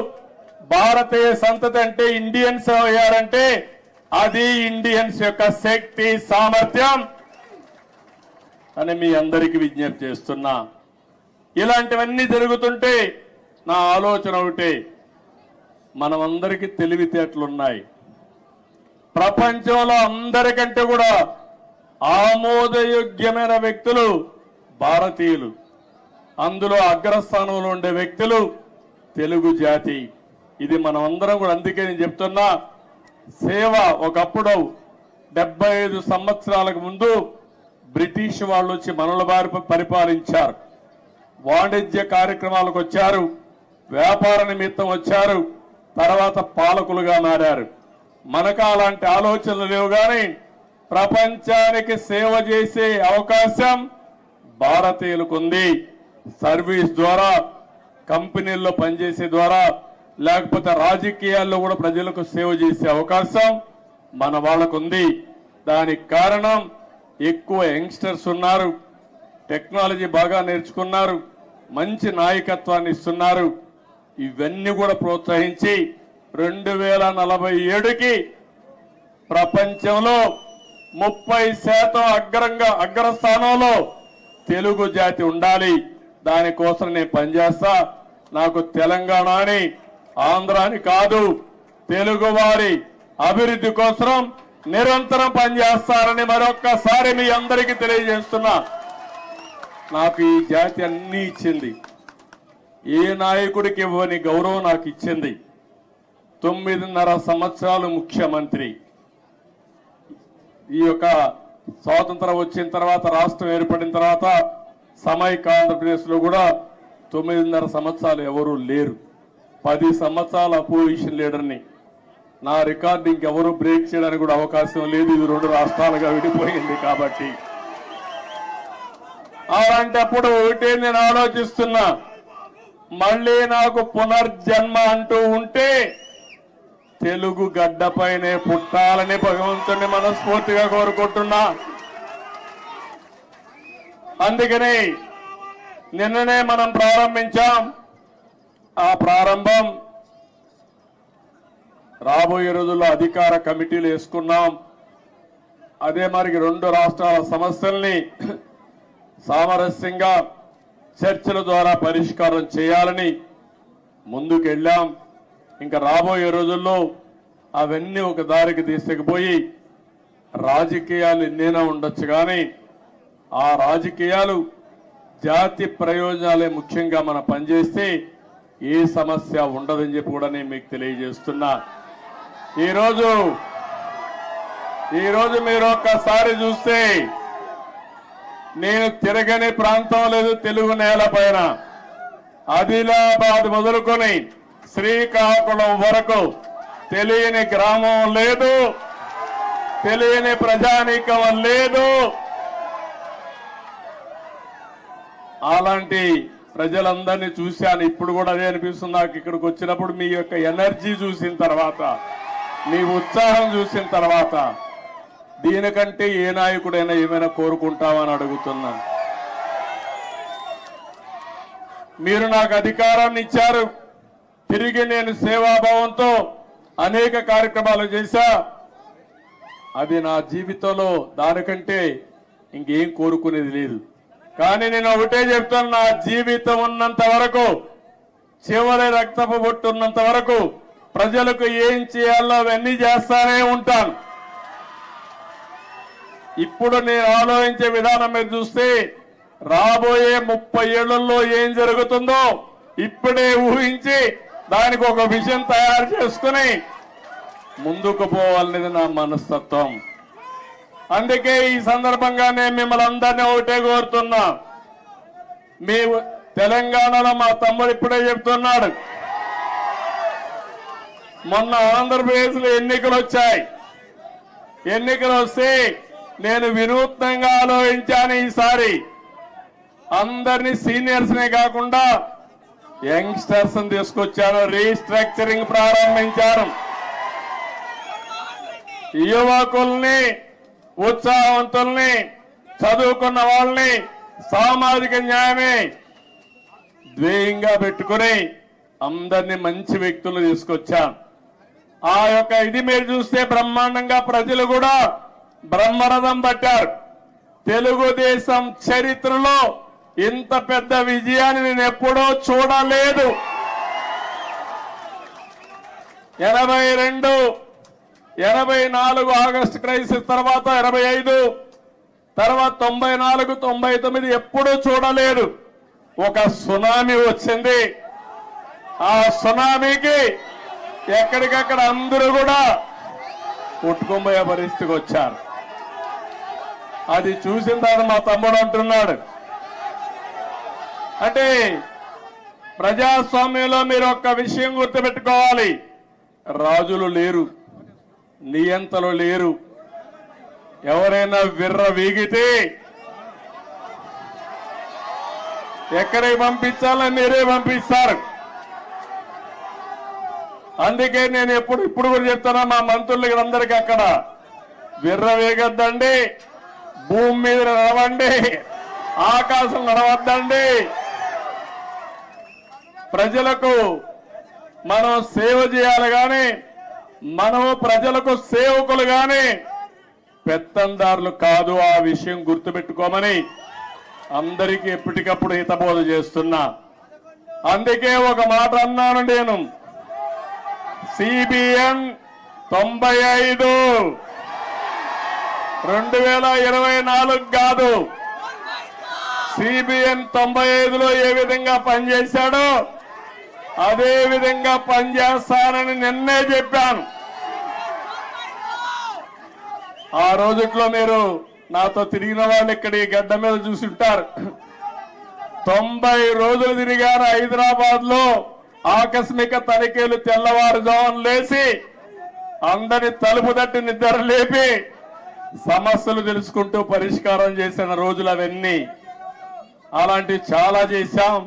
భారతీయ సంతతి అంటే ఇండియన్స్ అయ్యారంటే అది ఇండియన్స్ యొక్క శక్తి, సామర్థ్యం అని మీ అందరికీ విజ్ఞప్తి చేస్తున్నా. ఇలాంటివన్నీ జరుగుతుంటే నా ఆలోచన ఒకటే, మనమందరికీ తెలివితేటలున్నాయి. ప్రపంచంలో అందరికంటే కూడా ఆమోదయోగ్యమైన వ్యక్తులు భారతీయులు. అందులో అగ్రస్థానంలో ఉండే వ్యక్తులు తెలుగు జాతి. ఇది మనం అందరం కూడా, అందుకే నేను చెప్తున్నా, సేవ ఒకప్పుడు 75 సంవత్సరాలకు ముందు బ్రిటిష్ వాళ్ళు వచ్చి మనల వారి పరిపాలించారు. వాణిజ్య కార్యక్రమాలకు వచ్చారు, వ్యాపార నిమిత్తం వచ్చారు, తర్వాత పాలకులుగా మారారు. మనకు అలాంటి ఆలోచనలు లేవు. కానీ ప్రపంచానికి సేవ చేసే అవకాశం భారతీయులకు ఉంది. సర్వీస్ ద్వారా, కంపెనీల్లో పనిచేసే ద్వారా, లేకపోతే రాజకీయాల్లో కూడా ప్రజలకు సేవ చేసే అవకాశం మన వాళ్ళకు ఉంది. దానికి కారణం ఎక్కువ యంగ్స్టర్స్ ఉన్నారు, టెక్నాలజీ బాగా నేర్చుకున్నారు, మంచి నాయకత్వాన్ని ఇస్తున్నారు. ఇవన్నీ కూడా ప్రోత్సహించి 2047కి ప్రపంచంలో 30% అగ్రస్థానంలో తెలుగు జాతి ఉండాలి. దానికోసం నేను పనిచేస్తా. నాకు తెలంగాణ అని, ఆంధ్ర అని కాదు, తెలుగు వారి అభివృద్ధి కోసం నిరంతరం పనిచేస్తారని మరొక్కసారి మీ అందరికీ తెలియజేస్తున్నా. నాకు ఈ జాతి అన్ని ఇచ్చింది. ఏ నాయకుడికి ఇవ్వని గౌరవం నాకు ఇచ్చింది. 9.5 సంవత్సరాలు ముఖ్యమంత్రి. ఈ యొక్క స్వాతంత్రం వచ్చిన తర్వాత, రాష్ట్రం ఏర్పడిన తర్వాత సమైక్య ఆంధ్రప్రదేశ్ లో కూడా 9.5 సంవత్సరాలు ఎవరూ లేరు. 10 సంవత్సరాల అపోజిషన్ లీడర్ని. నా రికార్డు ఇంకెవరూ బ్రేక్ చేయడానికి కూడా అవకాశం లేదు. ఇది 2 రాష్ట్రాలుగా విడిపోయింది కాబట్టి. అలాంటప్పుడు ఒకటే నేను ఆలోచిస్తున్నా, మళ్ళీ నాకు పునర్జన్మ అంటూ ఉంటే తెలుగు గడ్డపైనే పుట్టాలని భగవంతుని మనస్ఫూర్తిగా కోరుకుంటున్నా. అందుకని నిన్ననే మనం ప్రారంభించాం. ఆ ప్రారంభం రాబోయే రోజుల్లో అధికార కమిటీలు వేసుకున్నాం. అదే మరి 2 రాష్ట్రాల సమస్యల్ని సామరస్యంగా చర్చల ద్వారా పరిష్కారం చేయాలని ముందుకెళ్ళాం. ఇంకా రాబోయే రోజుల్లో అవన్నీ ఒక దారికి తీసుకుపోయి రాజకీయాలు ఎన్నైనా ఉండొచ్చు, కానీ ఆ రాజకీయాలు జాతి ప్రయోజనాలే ముఖ్యంగా మనం పనిచేస్తే ఏ సమస్య ఉండదని చెప్పి కూడా నేను మీకు తెలియజేస్తున్నా. ఈరోజు మీరు ఒక్కసారి చూస్తే నేను తిరగని ప్రాంతం లేదు తెలుగు నేల పైన. ఆదిలాబాద్ మొదలుకొని శ్రీకాకుళం వరకు తెలియని గ్రామం లేదు, తెలియని ప్రజానీకం లేదు. అలాంటి ప్రజలందరినీ చూశాను. ఇప్పుడు కూడా అదే అనిపిస్తుంది నాకు. ఇక్కడికి వచ్చినప్పుడు మీ యొక్క ఎనర్జీ చూసిన తర్వాత, మీ ఉత్సాహం చూసిన తర్వాత దీనికంటే ఏ నాయకుడైనా ఏమైనా కోరుకుంటామని అడుగుతున్నా. మీరు నాకు అధికారాన్ని ఇచ్చారు, తిరిగి నేను సేవాభావంతో అనేక కార్యక్రమాలు చేశా. అది నా జీవితంలో దానికంటే ఇంకేం కోరుకునేది లేదు. కానీ నేను ఒకటే చెప్తాను, నా జీవితం ఉన్నంత వరకు, చివరి రక్తపు బొట్టు ఉన్నంత వరకు ప్రజలకు ఏం చేయాలో అవన్నీ చేస్తానే ఉంటాను. ఇప్పుడు నేను ఆలోచించే విధానం మీరు చూస్తే రాబోయే 30 ఏళ్లలో ఏం జరుగుతుందో ఇప్పుడే ఊహించి దానికి ఒక విజన్ తయారు చేసుకుని ముందుకు పోవాలనేది నా మనస్తత్వం. అందుకే ఈ సందర్భంగా నేను మిమ్మల్ని అందరినీ ఒకటే కోరుతున్నా. మీ తెలంగాణలో మా తమ్ముడు ఇప్పుడే చెప్తున్నాడు, మొన్న ఆంధ్రప్రదేశ్ లో ఎన్నికలు వచ్చాయి. ఎన్నికలు వస్తే నేను వినూత్నంగా ఆలోచించాను. ఈసారి అందరినీ సీనియర్స్ నే కాకుండా యంగ్స్టర్స్ తీసుకొచ్చాను, రీస్ట్రక్చరింగ్ ప్రారంభించాను. యువకుల్ని, ఉత్సాహవంతుల్ని, చదువుకున్న వాళ్ళని సామాజిక న్యాయమే ధ్యేయంగా పెట్టుకుని అందరినీ మంచి వ్యక్తులు తీసుకొచ్చాను. ఆ యొక్క ఇది మీరు చూస్తే బ్రహ్మాండంగా ప్రజలు కూడా బ్రహ్మరథం పట్టారు. తెలుగుదేశం చరిత్రలో ఇంత పెద్ద విజయాన్ని నేను ఎప్పుడూ చూడలేదు. 82, 84 ఆగస్టు క్రైసిస్ తర్వాత 85, తర్వాత 94, 99 ఎప్పుడూ చూడలేదు. ఒక సునామీ వచ్చింది. ఆ సునామీకి ఎక్కడికక్కడ అందరూ కూడా కొట్టుకుపోయే పరిస్థితికి వచ్చారు. అది చూసిన తర్వాత మా తమ్ముడు అంటున్నాడు, అంటే ప్రజాస్వామ్యంలో మీరు ఒక్క విషయం గుర్తుపెట్టుకోవాలి, రాజులు లేరు, నియంతలు లేరు. ఎవరైనా విర్ర వీగితే ఎక్కడికి పంపించాలో మీరే పంపిస్తారు. అందుకే నేను ఇప్పుడు కూడా చెప్తున్నా మా మంత్రులకి అందరికీ, అక్కడ విర్ర వేగొద్దండి, భూమి మీద నడవండి, ఆకాశం నడవద్దండి. ప్రజలకు మనం సేవ చేయాలి కానీ మనము ప్రజలకు సేవకులు కానీ పెత్తందారులు కాదు. ఆ విషయం గుర్తుపెట్టుకోమని అందరికీ ఎప్పటికప్పుడు హితబోధ చేస్తున్నా. అందుకే ఒక మాట అన్నాను నేను, CBN 95 2024 కాదు, CBN 95లో ఏ విధంగా పనిచేశాడో అదే విధంగా పనిచేస్తానని నిన్నే చెప్పాను. ఆ రోజుట్లో మీరు నాతో తిరిగిన వాళ్ళు ఇక్కడ ఈ గడ్డ మీద చూసుంటారు. 90 రోజులు తిరిగారు హైదరాబాద్ లో. ఆకస్మిక తనిఖీలు, తెల్లవారుజామున లేచి అందరి తలుపు తట్టి నిద్ర లేపి సమస్యలు తెలుసుకుంటూ పరిష్కారం చేసిన రోజులు అవన్నీ. అలాంటివి చాలా చేశాం.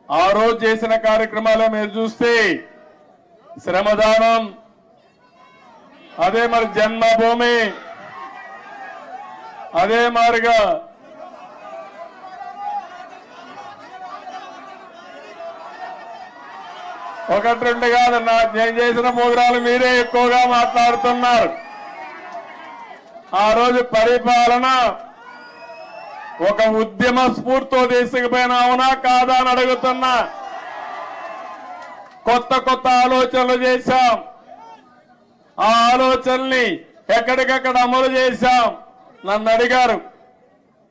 ఆ రోజు చేసిన కార్యక్రమాలు మీరు చూస్తే శ్రమదానం, అదే మరి జన్మభూమి, అదే మారిగా ఒకటి రెండు కాదు, నేను చేసిన ప్రోగ్రాలు మీరే ఎక్కువగా మాట్లాడుతున్నారు. ఆ రోజు పరిపాలన ఒక ఉద్యమ స్ఫూర్తితో తీసుకుపోయిన అవునా కాదా అని అడుగుతున్నా. కొత్త కొత్త ఆలోచనలు చేశాం. ఆ ఆలోచనల్ని ఎక్కడికక్కడ అమలు చేశాం. నన్ను అడిగారు,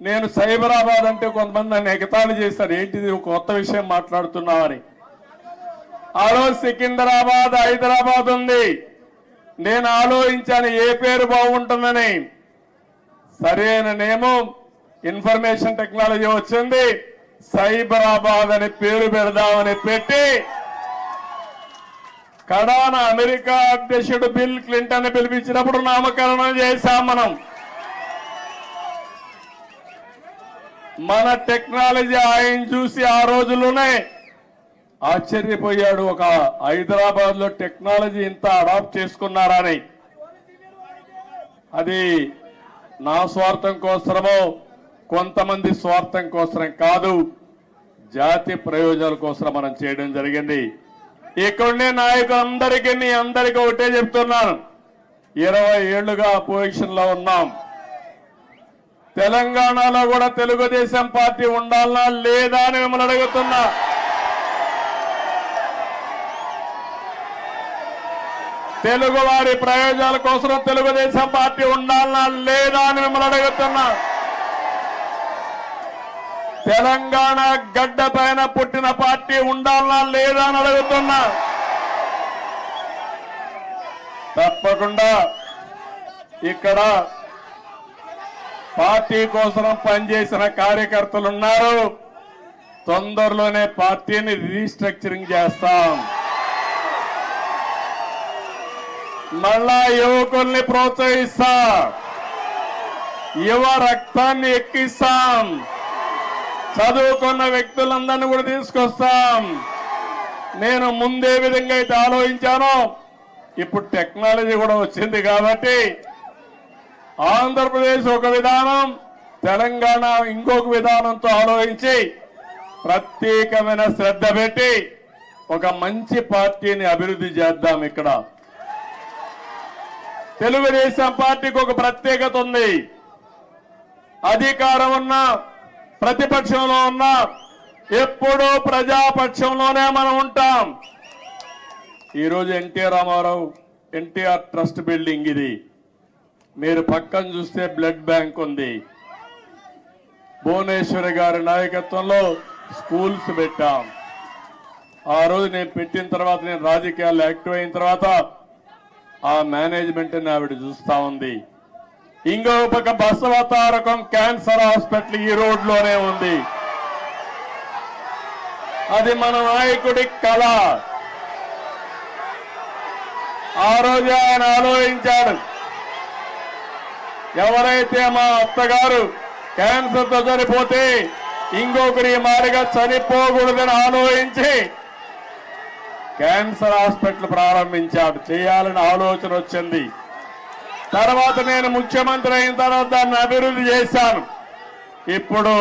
నేను సైబరాబాద్ అంటే కొంతమంది నన్ను ఎగతాళి చేశారు, ఏంటిది కొత్త విషయం మాట్లాడుతున్నామని. ఆ రోజు సికింద్రాబాద్, హైదరాబాద్ ఉంది. నేను ఆలోచించాను ఏ పేరు బాగుంటుందని. సరైన నేమం ఇన్ఫర్మేషన్ టెక్నాలజీ వచ్చింది, సైబరాబాద్ అని పేరు పెడదామని పెట్టి కడాన అమెరికా అధ్యక్షుడు బిల్ క్లింటన్ పిలిపించినప్పుడు నామకరణం చేశాం. మన టెక్నాలజీ ఆయన చూసి ఆ రోజుల్లోనే ఆశ్చర్యపోయాడు, ఒక హైదరాబాద్ లో టెక్నాలజీ ఇంత అడాప్ట్ చేసుకున్నారని. అది నా స్వార్థం కోసమో కొంతమంది స్వార్థం కోసం కాదు, జాతి ప్రయోజనాల కోసం మనం చేయడం జరిగింది. ఇక్కడుండే నాయకులందరికీ మీ అందరికీ ఒకటే చెప్తున్నాను, 20 ఏళ్లుగా అపోజిషన్ లో ఉన్నాం. తెలంగాణలో కూడా తెలుగుదేశం పార్టీ ఉండాలనా లేదా అని మిమ్మల్ని అడుగుతున్నా. తెలుగు వారి ప్రయోజనాల కోసం తెలుగుదేశం పార్టీ ఉండాలనా లేదా అని మిమ్మల్ని అడుగుతున్నా. తెలంగాణ గడ్డ పైన పుట్టిన పార్టీ ఉండాలనా లేదా అని అడుగుతున్నా. తప్పకుండా ఇక్కడ పార్టీ కోసం పనిచేసిన కార్యకర్తలు ఉన్నారు. తొందరలోనే పార్టీని రీస్ట్రక్చరింగ్ చేస్తాం. మళ్ళా యువకుల్ని ప్రోత్సహిస్తాం, యువ రక్తాన్ని ఎక్కిస్తాం, చదువుకున్న వ్యక్తులందరినీ కూడా తీసుకొస్తాం. నేను ముందే విధంగా అయితే ఆలోచించానో ఇప్పుడు టెక్నాలజీ కూడా వచ్చింది కాబట్టి ఆంధ్రప్రదేశ్ ఒక విధానం, తెలంగాణ ఇంకొక విధానంతో ఆలోచించి ప్రత్యేకమైన శ్రద్ధ పెట్టి ఒక మంచి పార్టీని అభివృద్ధి చేద్దాం. ఇక్కడ తెలుగుదేశం పార్టీకి ఒక ప్రత్యేకత ఉంది. అధికారం ఉన్నా ప్రతిపక్షంలో ఉన్నా ఎప్పుడూ ప్రజాపక్షంలోనే మనం ఉంటాం. ఈరోజు ఎన్టీఆర్ ట్రస్ట్ బిల్డింగ్ ఇది. మీరు పక్కన చూస్తే బ్లడ్ బ్యాంక్ ఉంది. భువనేశ్వరి గారి నాయకత్వంలో స్కూల్స్ పెట్టాం. ఆ రోజు నేను పెట్టిన తర్వాత, నేను రాజకీయాల్లో యాక్టివ్ అయిన తర్వాత ఆ మేనేజ్మెంట్ ని ఆవిడ చూస్తా ఉంది. ఇంకో పక్క బసవతారకం క్యాన్సర్ హాస్పిటల్ ఈ రోడ్లోనే ఉంది. అది మన నాయకుడి కళ. ఆ రోజు ఆయన ఆలోచించాడు, ఎవరైతే మా అత్తగారు క్యాన్సర్ తో చనిపోతే ఇంకొకరి మారిగా చనిపోకూడదని ఆలోచించి క్యాన్సర్ హాస్పిటల్ ప్రారంభించాడు. చేయాలని ఆలోచన వచ్చింది. తర్వాత నేను ముఖ్యమంత్రి అయిన తర్వాత దాన్ని అభివృద్ధి చేశాను. ఇప్పుడు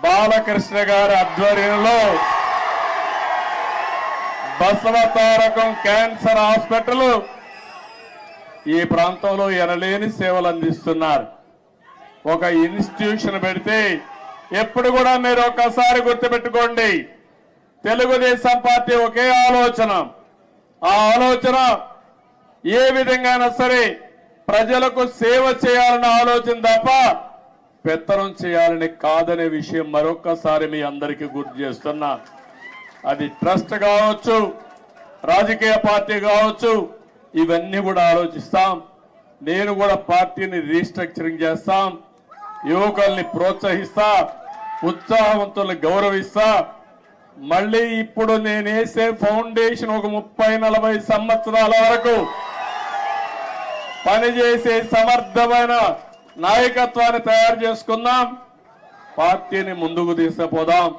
బాలకృష్ణ గారి ఆధ్వర్యంలో బసవతారకం క్యాన్సర్ హాస్పిటల్ ఈ ప్రాంతంలో ఎనలేని సేవలు అందిస్తున్నారు. ఒక ఇన్స్టిట్యూషన్ పెడితే ఎప్పుడు కూడా మీరు ఒక్కసారి గుర్తుపెట్టుకోండి, తెలుగుదేశం పార్టీ ఒకే ఆలోచన. ఆ ఆలోచన ఏ విధంగానైనా సరే ప్రజలకు సేవ చేయాలన్న ఆలోచన తప్ప పెత్తనం చేయాలని కాదనే విషయం మరొక్కసారి మీ అందరికీ గుర్తు చేస్తున్నా. అది ట్రస్ట్ కావచ్చు, రాజకీయ పార్టీ కావచ్చు, ఇవన్నీ కూడా ఆలోచిస్తాం. నేను కూడా పార్టీని రీస్ట్రక్చరింగ్ చేస్తాం, యువకుల్ని ప్రోత్సహిస్తా, ఉత్సాహవంతుల్ని గౌరవిస్తా. మళ్ళీ ఇప్పుడు నేను వేసే ఫౌండేషన్ ఒక 30-40 సంవత్సరాల వరకు పనిచేసే సమర్థమైన నాయకత్వాన్ని తయారు చేసుకుందాం, పార్టీని ముందుకు తీసుకుపోదాం.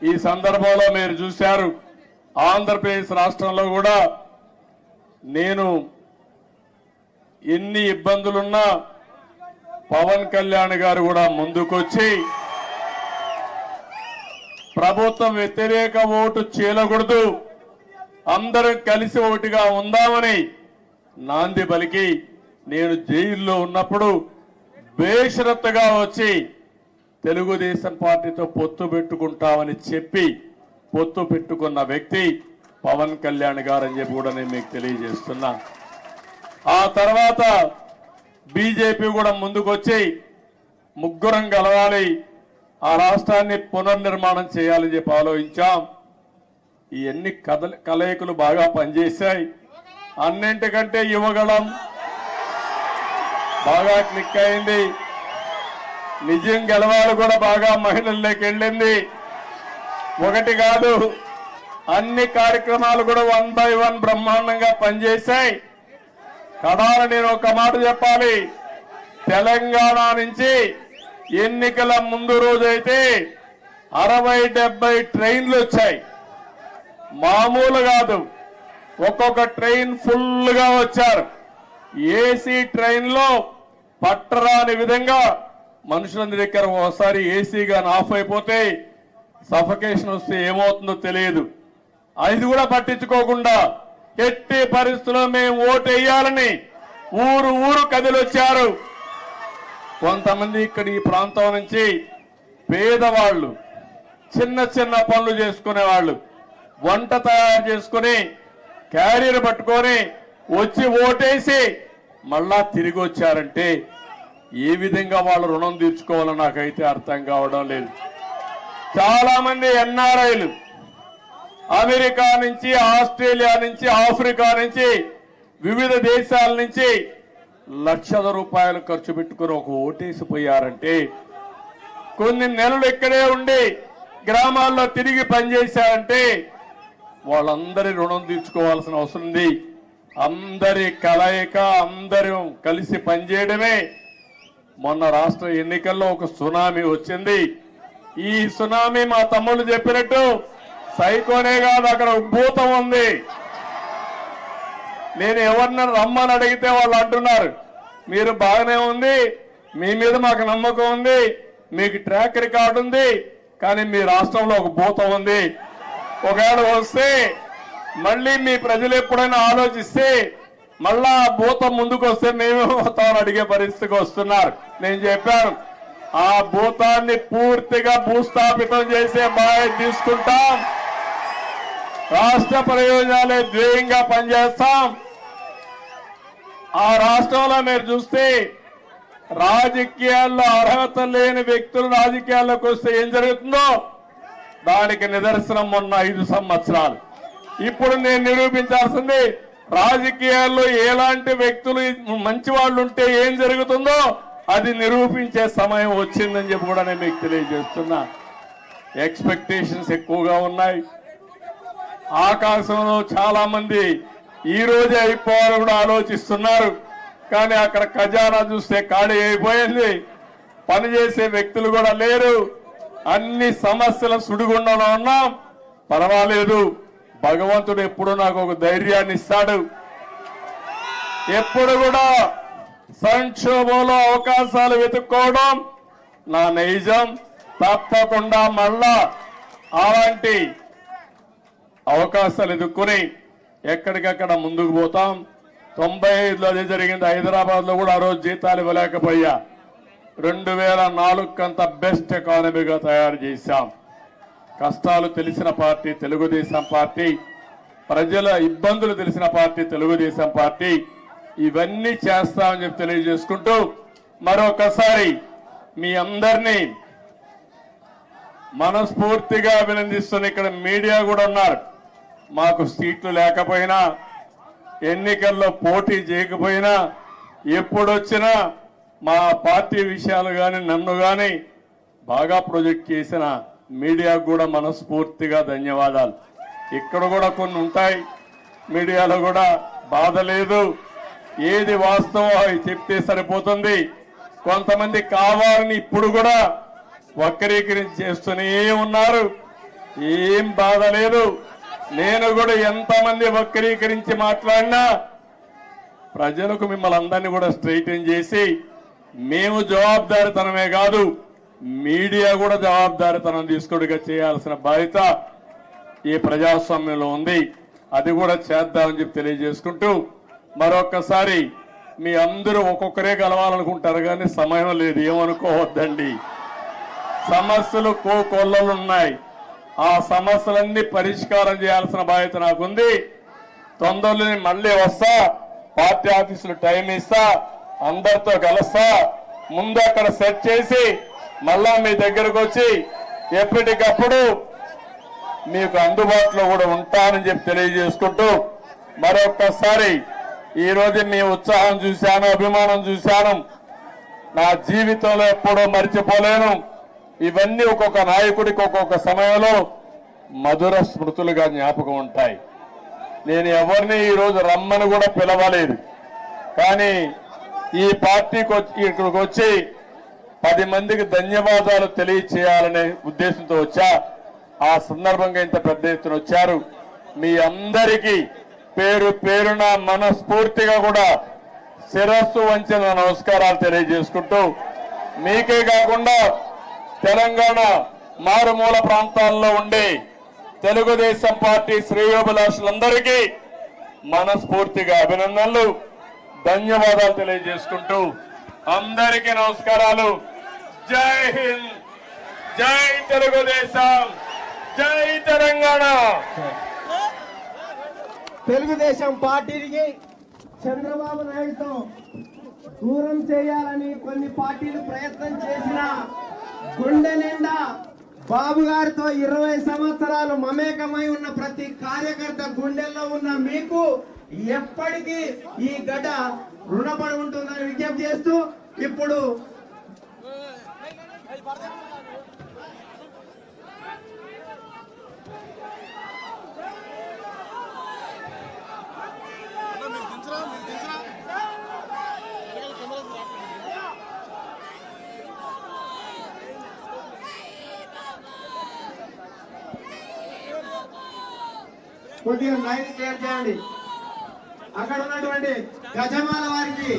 ఈ సందర్భంలో మీరు చూశారు, ఆంధ్రప్రదేశ్ రాష్ట్రంలో కూడా నేను ఎన్ని ఇబ్బందులున్నా పవన్ కళ్యాణ్ గారు కూడా ముందుకొచ్చి ప్రభుత్వం వ్యతిరేక ఓటు చీలకూడదు, అందరం కలిసి ఒకటిగా ఉందామని నాంది పలికి నేను జైల్లో ఉన్నప్పుడు బేషరత్తుగా వచ్చి తెలుగుదేశం పార్టీతో పొత్తు పెట్టుకుంటామని చెప్పి పొత్తు పెట్టుకున్న వ్యక్తి పవన్ కళ్యాణ్ గారు అని చెప్పి కూడా నేను మీకు తెలియజేస్తున్నా. ఆ తర్వాత బీజేపీ కూడా ముందుకొచ్చి ముగ్గురం కలవాలి, ఆ రాష్ట్రాన్ని పునర్నిర్మాణం చేయాలని చెప్పి ఆలోచించాం. ఇవన్నీ కలయికలు బాగా పనిచేశాయి. అన్నింటికంటే యువగళం బాగా క్లిక్ అయింది. నిజం గెలవాలి కూడా బాగా మహిళల్లోకి వెళ్ళింది. ఒకటి కాదు, అన్ని కార్యక్రమాలు కూడా 1 by 1 బ్రహ్మాండంగా పనిచేశాయి. కడాల నేను ఒక మాట చెప్పాలి, తెలంగాణ నుంచి ఎన్నికల ముందు రోజైతే 60-70 ట్రైన్లు వచ్చాయి. మామూలు కాదు, ఒక్కొక్క ట్రైన్ ఫుల్ గా వచ్చారు. ఏసీ ట్రైన్ లో పట్టరాని విధంగా మనుషులందరి దగ్గర ఒకసారి ఏసీ గాని ఆఫ్ అయిపోతే సఫకేషన్ వస్తే ఏమవుతుందో తెలియదు. అది కూడా పట్టించుకోకుండా ఎట్టి పరిస్థితుల్లో మేము ఓటు వేయాలని ఊరు ఊరు కదిలొచ్చారు. కొంతమంది ఇక్కడ ఈ ప్రాంతం నుంచి పేదవాళ్ళు, చిన్న చిన్న పనులు చేసుకునేవాళ్ళు, వంట తయారు చేసుకుని క్యారియర్ పట్టుకొని వచ్చి ఓటేసి మళ్ళా తిరిగి వచ్చారంటే ఏ విధంగా వాళ్ళు రుణం తీర్చుకోవాలో నాకైతే అర్థం కావడం లేదు. చాలా మంది ఎన్ఆర్ఐలు అమెరికా నుంచి, ఆస్ట్రేలియా నుంచి, ఆఫ్రికా నుంచి, వివిధ దేశాల నుంచి లక్షల రూపాయలు ఖర్చు పెట్టుకుని ఒక ఓటేసిపోయారంటే, కొన్ని నెలలు ఇక్కడే ఉండి గ్రామాల్లో తిరిగి పనిచేశారంటే వాళ్ళందరి రుణం తీర్చుకోవాల్సిన అవసరం ఉంది. అందరి కలయిక, అందరూ కలిసి పనిచేయడమే. మొన్న రాష్ట్ర ఎన్నికల్లో ఒక సునామీ వచ్చింది. ఈ సునామీ మా తమ్ముళ్ళు చెప్పినట్టు సైకోనే కాదు, అక్కడ భూతం ఉంది. నేను ఎవరిని రమ్మని అడిగితే వాళ్ళు అంటున్నారు, మీరు బాగానే ఉంది, మీ మీద మాకు నమ్మకం ఉంది, మీకు ట్రాక్ రికార్డు ఉంది, కానీ మీ రాష్ట్రంలో ఒక భూతం ఉంది. ఒకవేళ వస్తే మళ్ళీ మీ ప్రజలు ఎప్పుడైనా ఆలోచిస్తే మళ్ళా ఆ భూతం ముందుకు వస్తే మేమే పోతామని అడిగే పరిస్థితికి వస్తున్నారు. నేను చెప్పాను, ఆ భూతాన్ని పూర్తిగా భూస్థాపితం చేసే బాధ్యత తీసుకుంటాం. రాష్ట్ర ప్రయోజనాలే ధ్యేయంగా పనిచేస్తాం. ఆ రాష్ట్రంలో మీరు చూస్తే రాజకీయాల్లో అర్హత లేని వ్యక్తులు రాజకీయాల్లోకి వస్తే ఏం జరుగుతుందో దానికి నిదర్శనం మొన్న 5 సంవత్సరాలు. ఇప్పుడు నేను నిరూపించాల్సింది రాజకీయాల్లో ఎలాంటి వ్యక్తులు మంచి వాళ్ళు ఉంటే ఏం జరుగుతుందో అది నిరూపించే సమయం వచ్చిందని చెప్పి కూడా నేను మీకు తెలియజేస్తున్నా. ఎక్స్పెక్టేషన్స్ ఎక్కువగా ఉన్నాయి. ఆకాశంలో చాలా మంది ఈ రోజే అయిపోవాలని కూడా ఆలోచిస్తున్నారు. కానీ అక్కడ ఖజానా చూస్తే ఖాళీ అయిపోయింది. పనిచేసే వ్యక్తులు కూడా లేరు. అన్ని సమస్యల సుడిగుండంలో ఉన్నాం. పర్వాలేదు, భగవంతుడు ఎప్పుడు నాకు ఒక ధైర్యాన్ని ఇస్తాడు. ఎప్పుడు కూడా సంక్షోభంలో అవకాశాలు వెతుక్కోవడం నా నైజం. తప్పకుండా మళ్ళా అలాంటి అవకాశాలు ఎదుర్కొని ఎక్కడికక్కడ ముందుకు పోతాం. 95లో అదే జరిగింది. హైదరాబాద్ లో కూడా ఆ రోజు జీతాలు ఇవ్వలేకపోయా. 2004 కంత బెస్ట్ ఎకానమీగా తయారు చేశాం. కష్టాలు తెలిసిన పార్టీ తెలుగుదేశం పార్టీ, ప్రజల ఇబ్బందులు తెలిసిన పార్టీ తెలుగుదేశం పార్టీ. ఇవన్నీ చేస్తామని చెప్పి తెలియజేసుకుంటూ మరొకసారి మీ అందరినీ మనస్ఫూర్తిగా అభినందిస్తున్న ఇక్కడ మీడియా కూడా ఉన్నారు. మాకు సీట్లు లేకపోయినా, ఎన్నికల్లో పోటీ చేయకపోయినా, ఎప్పుడొచ్చినా మా పార్టీ విషయాలు కానీ నన్ను కానీ బాగా ప్రొజెక్ట్ చేసిన మీడియాకు కూడా మనస్ఫూర్తిగా ధన్యవాదాలు. ఇక్కడ కూడా కొన్ని ఉంటాయి, మీడియాలో కూడా బాధ లేదు. ఏది వాస్తవం అవి చెప్తే సరిపోతుంది. కొంతమంది కావాలని ఇప్పుడు కూడా వక్రీకరించి చేస్తూనే ఉన్నారు. ఏం బాధ లేదు. నేను కూడా ఎంతమంది వక్రీకరించి మాట్లాడినా ప్రజలకు మిమ్మల్ని అందరినీ కూడా స్ట్రైటన్ చేసి మేము జవాబుదారీతనమే కాదు, మీడియా కూడా జవాబుదారీతనం తీసుకుడిగా చేయాల్సిన బాధ్యత ఈ ప్రజాస్వామ్యంలో ఉంది. అది కూడా చేద్దామని చెప్పి తెలియజేసుకుంటూ మరొక్కసారి మీ అందరూ ఒక్కొక్కరే కలవాలనుకుంటారు కానీ సమయం లేదు, ఏమనుకోవద్దండి. సమస్యలు కోకొల్లలున్నాయి. ఆ సమస్యలన్నీ పరిష్కారం చేయాల్సిన బాధ్యత నాకుంది. తొందరలో మళ్ళీ వస్తా, పార్టీ ఆఫీసులు టైం ఇస్తా, అందరితో కలుస్తా. ముందు అక్కడ సెట్ చేసి మళ్ళా మీ దగ్గరకు వచ్చి ఎప్పటికప్పుడు మీకు అందుబాటులో కూడా ఉంటానని చెప్పి తెలియజేసుకుంటూ మరొక్కసారి ఈ రోజు మీ ఉత్సాహం చూశాను, అభిమానం చూశాను. నా జీవితంలో ఎప్పుడూ మర్చిపోలేను. ఇవన్నీ ఒక్కొక్క నాయకుడికి ఒక్కొక్క సమయంలో మధుర స్మృతులుగా జ్ఞాపకం ఉంటాయి. నేను ఎవరిని ఈరోజు రమ్మని కూడా పిలవలేదు, కానీ ఈ పార్టీకి ఇక్కడికి వచ్చి 10 మందికి ధన్యవాదాలు తెలియచేయాలనే ఉద్దేశంతో వచ్చా. ఆ సందర్భంగా ఇంత పెద్ద ఎత్తున వచ్చారు. మీ అందరికీ పేరు పేరున మనస్ఫూర్తిగా కూడా శిరస్సు వంచిన నమస్కారాలు తెలియజేసుకుంటూ మీకే కాకుండా తెలంగాణ మారుమూల ప్రాంతాల్లో ఉండే తెలుగుదేశం పార్టీ శ్రేయోభిలాషులందరికీ మనస్ఫూర్తిగా అభినందనలు, ధన్యవాదాలు తెలియజేసుకుంటూ అందరికీ నమస్కారాలు. జై హింద్, జై తెలుగుదేశం, జై తెలంగాణ. తెలుగుదేశం పార్టీకి చంద్రబాబు నాయుడుతో దూరం చేయాలని కొన్ని పార్టీలు ప్రయత్నం చేసినా గుండె నిండా బాబు గారితో 20 సంవత్సరాలు మమేకమై ఉన్న ప్రతి కార్యకర్త గుండెల్లో ఉన్న మీకు ఎప్పటికీ ఈ గడ్డ రుణపడి ఉంటుందని విజ్ఞప్తి చేస్తూ ఇప్పుడు కొద్దిగా లైన్ క్లియర్ చేయండి. అక్కడ ఉన్నటువంటి గజమాల వారికి